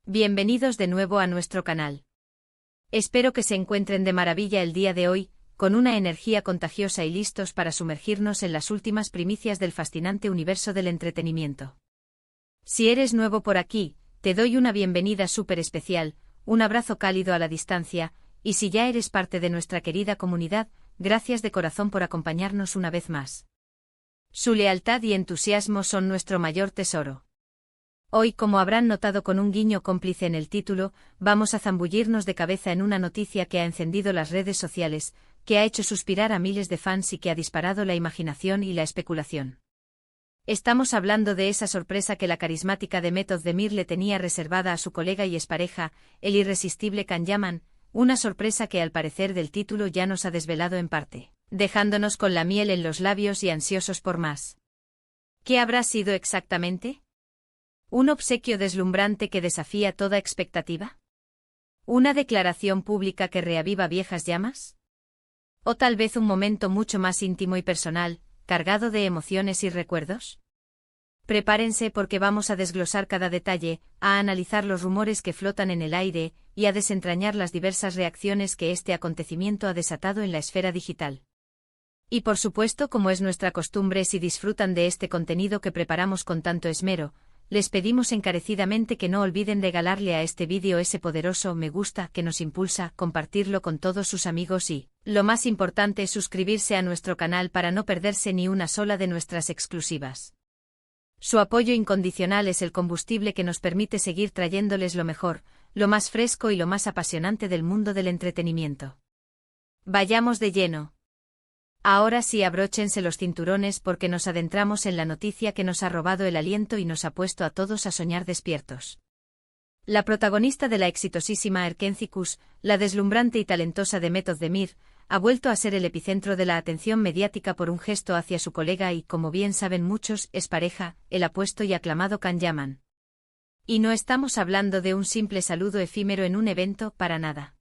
Bienvenidos de nuevo a nuestro canal. Espero que se encuentren de maravilla el día de hoy, con una energía contagiosa y listos para sumergirnos en las últimas primicias del fascinante universo del entretenimiento. Si eres nuevo por aquí, te doy una bienvenida súper especial, un abrazo cálido a la distancia, y si ya eres parte de nuestra querida comunidad, gracias de corazón por acompañarnos una vez más. Su lealtad y entusiasmo son nuestro mayor tesoro. Hoy, como habrán notado con un guiño cómplice en el título, vamos a zambullirnos de cabeza en una noticia que ha encendido las redes sociales, que ha hecho suspirar a miles de fans y que ha disparado la imaginación y la especulación. Estamos hablando de esa sorpresa que la carismática Demet Özdemir le tenía reservada a su colega y expareja, el irresistible Can Yaman, una sorpresa que al parecer del título ya nos ha desvelado en parte, dejándonos con la miel en los labios y ansiosos por más. ¿Qué habrá sido exactamente? ¿Un obsequio deslumbrante que desafía toda expectativa? ¿Una declaración pública que reaviva viejas llamas? ¿O tal vez un momento mucho más íntimo y personal, cargado de emociones y recuerdos? Prepárense porque vamos a desglosar cada detalle, a analizar los rumores que flotan en el aire, y a desentrañar las diversas reacciones que este acontecimiento ha desatado en la esfera digital. Y por supuesto, como es nuestra costumbre, si disfrutan de este contenido que preparamos con tanto esmero, les pedimos encarecidamente que no olviden regalarle a este vídeo ese poderoso me gusta que nos impulsa, compartirlo con todos sus amigos y, lo más importante, suscribirse a nuestro canal para no perderse ni una sola de nuestras exclusivas. Su apoyo incondicional es el combustible que nos permite seguir trayéndoles lo mejor, lo más fresco y lo más apasionante del mundo del entretenimiento. Vayamos de lleno. Ahora sí, abróchense los cinturones porque nos adentramos en la noticia que nos ha robado el aliento y nos ha puesto a todos a soñar despiertos. La protagonista de la exitosísima Erkenzikuş, la deslumbrante y talentosa Demet Özdemir, ha vuelto a ser el epicentro de la atención mediática por un gesto hacia su colega y, como bien saben muchos, expareja, el apuesto y aclamado Can Yaman. Y no estamos hablando de un simple saludo efímero en un evento, para nada.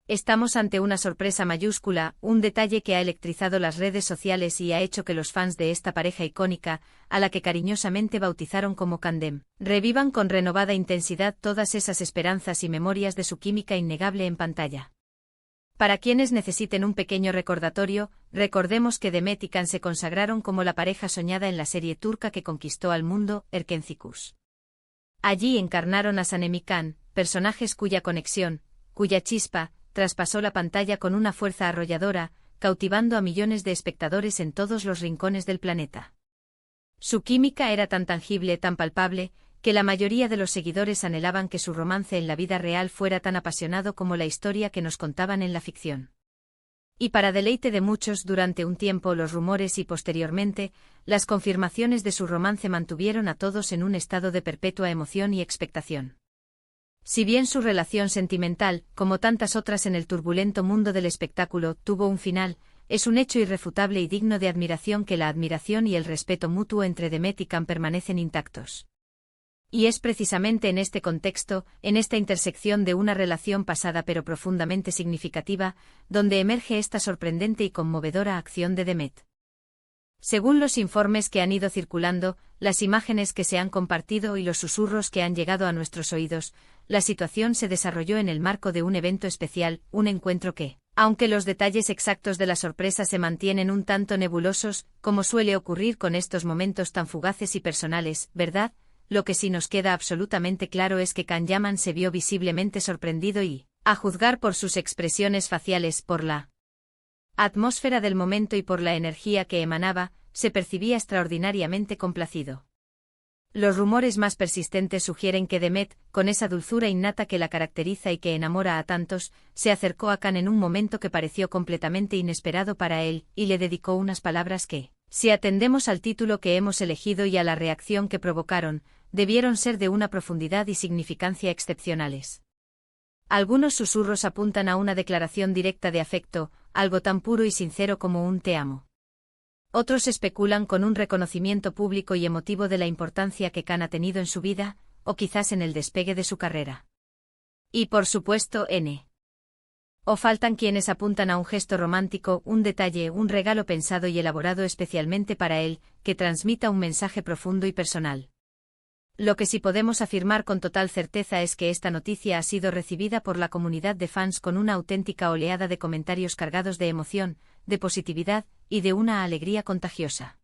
Estamos ante una sorpresa mayúscula, un detalle que ha electrizado las redes sociales y ha hecho que los fans de esta pareja icónica, a la que cariñosamente bautizaron como Candem, revivan con renovada intensidad todas esas esperanzas y memorias de su química innegable en pantalla. Para quienes necesiten un pequeño recordatorio, recordemos que Demet y Can se consagraron como la pareja soñada en la serie turca que conquistó al mundo, Erkenzikuş. Allí encarnaron a Sanem y Can, personajes cuya conexión, cuya chispa, traspasó la pantalla con una fuerza arrolladora, cautivando a millones de espectadores en todos los rincones del planeta. Su química era tan tangible, tan palpable, que la mayoría de los seguidores anhelaban que su romance en la vida real fuera tan apasionado como la historia que nos contaban en la ficción. Y para deleite de muchos, durante un tiempo los rumores y posteriormente, las confirmaciones de su romance mantuvieron a todos en un estado de perpetua emoción y expectación. Si bien su relación sentimental, como tantas otras en el turbulento mundo del espectáculo, tuvo un final, es un hecho irrefutable y digno de admiración que la admiración y el respeto mutuo entre Demet y Can permanecen intactos. Y es precisamente en este contexto, en esta intersección de una relación pasada pero profundamente significativa, donde emerge esta sorprendente y conmovedora acción de Demet. Según los informes que han ido circulando, las imágenes que se han compartido y los susurros que han llegado a nuestros oídos, la situación se desarrolló en el marco de un evento especial, un encuentro que, aunque los detalles exactos de la sorpresa se mantienen un tanto nebulosos, como suele ocurrir con estos momentos tan fugaces y personales, ¿verdad? Lo que sí nos queda absolutamente claro es que Can Yaman se vio visiblemente sorprendido y, a juzgar por sus expresiones faciales, por la atmósfera del momento y por la energía que emanaba, se percibía extraordinariamente complacido. Los rumores más persistentes sugieren que Demet, con esa dulzura innata que la caracteriza y que enamora a tantos, se acercó a Can en un momento que pareció completamente inesperado para él, y le dedicó unas palabras que, si atendemos al título que hemos elegido y a la reacción que provocaron, debieron ser de una profundidad y significancia excepcionales. Algunos susurros apuntan a una declaración directa de afecto, algo tan puro y sincero como un te amo. Otros especulan con un reconocimiento público y emotivo de la importancia que Can ha tenido en su vida, o quizás en el despegue de su carrera. Y por supuesto, o faltan quienes apuntan a un gesto romántico, un detalle, un regalo pensado y elaborado especialmente para él, que transmita un mensaje profundo y personal. Lo que sí podemos afirmar con total certeza es que esta noticia ha sido recibida por la comunidad de fans con una auténtica oleada de comentarios cargados de emoción, de positividad y de una alegría contagiosa.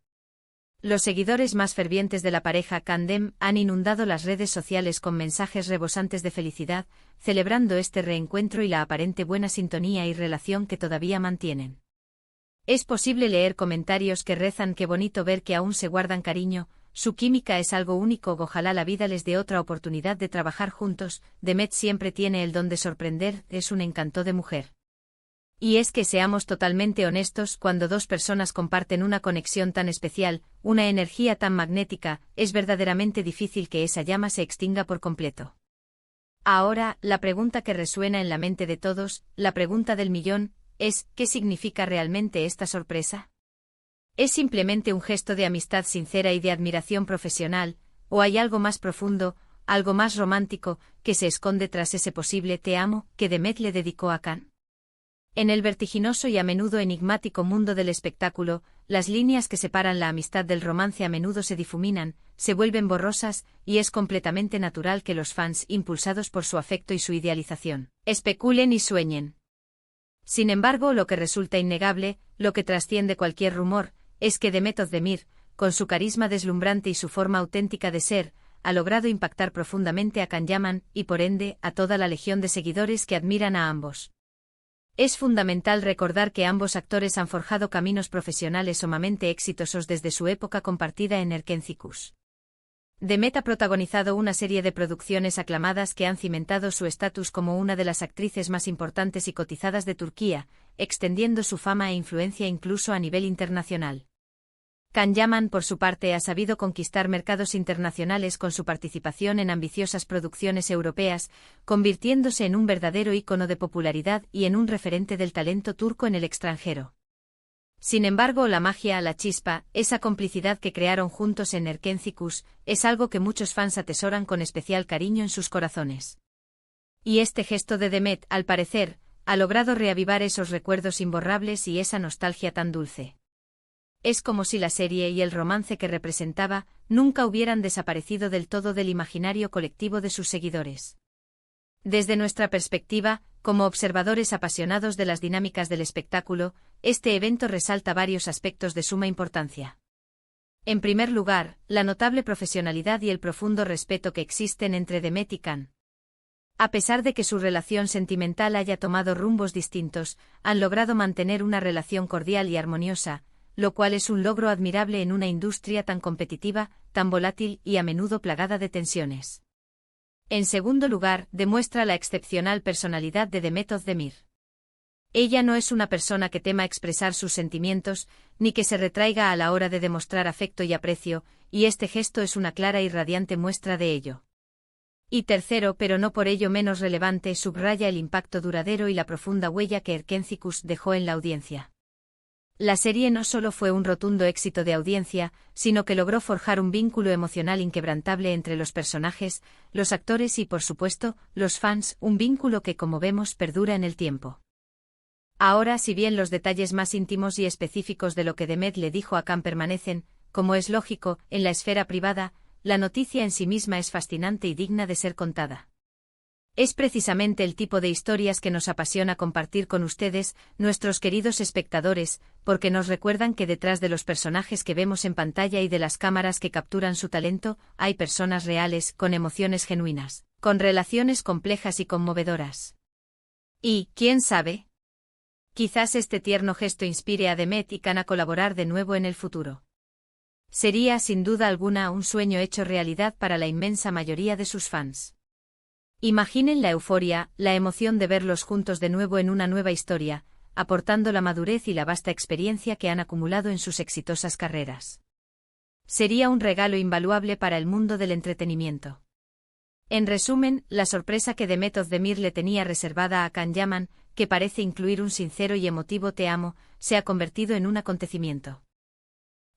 Los seguidores más fervientes de la pareja Candem han inundado las redes sociales con mensajes rebosantes de felicidad, celebrando este reencuentro y la aparente buena sintonía y relación que todavía mantienen. Es posible leer comentarios que rezan: qué bonito ver que aún se guardan cariño, su química es algo único, ojalá la vida les dé otra oportunidad de trabajar juntos, Demet siempre tiene el don de sorprender, es un encanto de mujer. Y es que seamos totalmente honestos, cuando dos personas comparten una conexión tan especial, una energía tan magnética, es verdaderamente difícil que esa llama se extinga por completo. Ahora, la pregunta que resuena en la mente de todos, la pregunta del millón, es: ¿qué significa realmente esta sorpresa? ¿Es simplemente un gesto de amistad sincera y de admiración profesional, o hay algo más profundo, algo más romántico, que se esconde tras ese posible te amo que Demet le dedicó a Can? En el vertiginoso y a menudo enigmático mundo del espectáculo, las líneas que separan la amistad del romance a menudo se difuminan, se vuelven borrosas, y es completamente natural que los fans, impulsados por su afecto y su idealización, especulen y sueñen. Sin embargo, lo que resulta innegable, lo que trasciende cualquier rumor, es que Demet Özdemir, con su carisma deslumbrante y su forma auténtica de ser, ha logrado impactar profundamente a Can Yaman y por ende a toda la legión de seguidores que admiran a ambos. Es fundamental recordar que ambos actores han forjado caminos profesionales sumamente exitosos desde su época compartida en Erkencikus. Demet ha protagonizado una serie de producciones aclamadas que han cimentado su estatus como una de las actrices más importantes y cotizadas de Turquía, extendiendo su fama e influencia incluso a nivel internacional. Can Yaman, por su parte, ha sabido conquistar mercados internacionales con su participación en ambiciosas producciones europeas, convirtiéndose en un verdadero ícono de popularidad y en un referente del talento turco en el extranjero. Sin embargo, la magia, la chispa, esa complicidad que crearon juntos en Erkencikus, es algo que muchos fans atesoran con especial cariño en sus corazones. Y este gesto de Demet, al parecer, ha logrado reavivar esos recuerdos imborrables y esa nostalgia tan dulce. Es como si la serie y el romance que representaba nunca hubieran desaparecido del todo del imaginario colectivo de sus seguidores. Desde nuestra perspectiva, como observadores apasionados de las dinámicas del espectáculo, este evento resalta varios aspectos de suma importancia. En primer lugar, la notable profesionalidad y el profundo respeto que existen entre Demet y Can. A pesar de que su relación sentimental haya tomado rumbos distintos, han logrado mantener una relación cordial y armoniosa, lo cual es un logro admirable en una industria tan competitiva, tan volátil y a menudo plagada de tensiones. En segundo lugar, demuestra la excepcional personalidad de Demet Özdemir. Ella no es una persona que tema expresar sus sentimientos, ni que se retraiga a la hora de demostrar afecto y aprecio, y este gesto es una clara y radiante muestra de ello. Y tercero, pero no por ello menos relevante, subraya el impacto duradero y la profunda huella que Erkencikus dejó en la audiencia. La serie no solo fue un rotundo éxito de audiencia, sino que logró forjar un vínculo emocional inquebrantable entre los personajes, los actores y, por supuesto, los fans, un vínculo que, como vemos, perdura en el tiempo. Ahora, si bien los detalles más íntimos y específicos de lo que Demet le dijo a Can permanecen, como es lógico, en la esfera privada, la noticia en sí misma es fascinante y digna de ser contada. Es precisamente el tipo de historias que nos apasiona compartir con ustedes, nuestros queridos espectadores, porque nos recuerdan que detrás de los personajes que vemos en pantalla y de las cámaras que capturan su talento, hay personas reales, con emociones genuinas, con relaciones complejas y conmovedoras. Y, ¿quién sabe? Quizás este tierno gesto inspire a Demet y Can a colaborar de nuevo en el futuro. Sería, sin duda alguna, un sueño hecho realidad para la inmensa mayoría de sus fans. Imaginen la euforia, la emoción de verlos juntos de nuevo en una nueva historia, aportando la madurez y la vasta experiencia que han acumulado en sus exitosas carreras. Sería un regalo invaluable para el mundo del entretenimiento. En resumen, la sorpresa que Demet Özdemir le tenía reservada a Can Yaman, que parece incluir un sincero y emotivo te amo, se ha convertido en un acontecimiento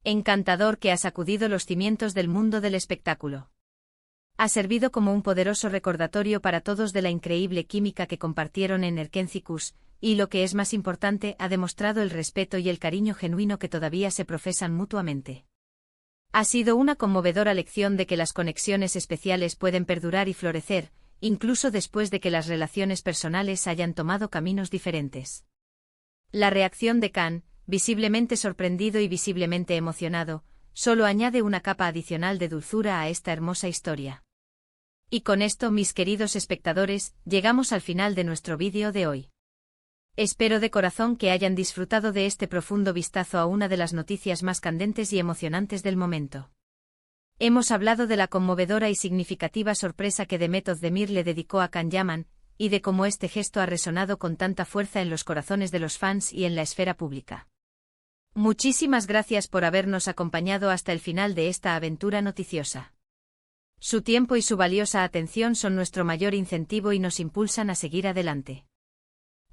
encantador que ha sacudido los cimientos del mundo del espectáculo. Ha servido como un poderoso recordatorio para todos de la increíble química que compartieron en Erkencikus, y lo que es más importante, ha demostrado el respeto y el cariño genuino que todavía se profesan mutuamente. Ha sido una conmovedora lección de que las conexiones especiales pueden perdurar y florecer, incluso después de que las relaciones personales hayan tomado caminos diferentes. La reacción de Khan, visiblemente sorprendido y visiblemente emocionado, solo añade una capa adicional de dulzura a esta hermosa historia. Y con esto, mis queridos espectadores, llegamos al final de nuestro vídeo de hoy. Espero de corazón que hayan disfrutado de este profundo vistazo a una de las noticias más candentes y emocionantes del momento. Hemos hablado de la conmovedora y significativa sorpresa que Demet Özdemir le dedicó a Can Yaman, y de cómo este gesto ha resonado con tanta fuerza en los corazones de los fans y en la esfera pública. Muchísimas gracias por habernos acompañado hasta el final de esta aventura noticiosa. Su tiempo y su valiosa atención son nuestro mayor incentivo y nos impulsan a seguir adelante.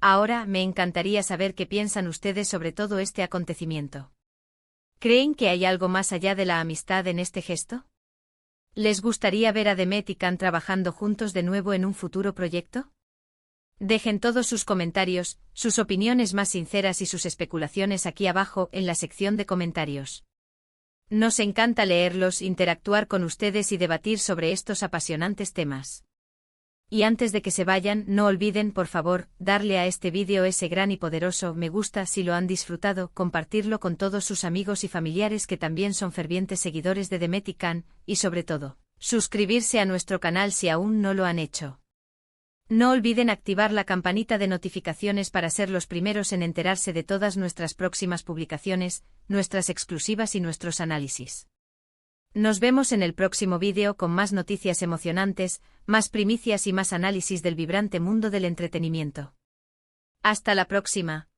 Ahora, me encantaría saber qué piensan ustedes sobre todo este acontecimiento. ¿Creen que hay algo más allá de la amistad en este gesto? ¿Les gustaría ver a Demet y Can trabajando juntos de nuevo en un futuro proyecto? Dejen todos sus comentarios, sus opiniones más sinceras y sus especulaciones aquí abajo en la sección de comentarios. Nos encanta leerlos, interactuar con ustedes y debatir sobre estos apasionantes temas. Y antes de que se vayan, no olviden, por favor, darle a este vídeo ese gran y poderoso me gusta si lo han disfrutado, compartirlo con todos sus amigos y familiares que también son fervientes seguidores de Demet y Can, y sobre todo, suscribirse a nuestro canal si aún no lo han hecho. No olviden activar la campanita de notificaciones para ser los primeros en enterarse de todas nuestras próximas publicaciones, nuestras exclusivas y nuestros análisis. Nos vemos en el próximo vídeo con más noticias emocionantes, más primicias y más análisis del vibrante mundo del entretenimiento. Hasta la próxima.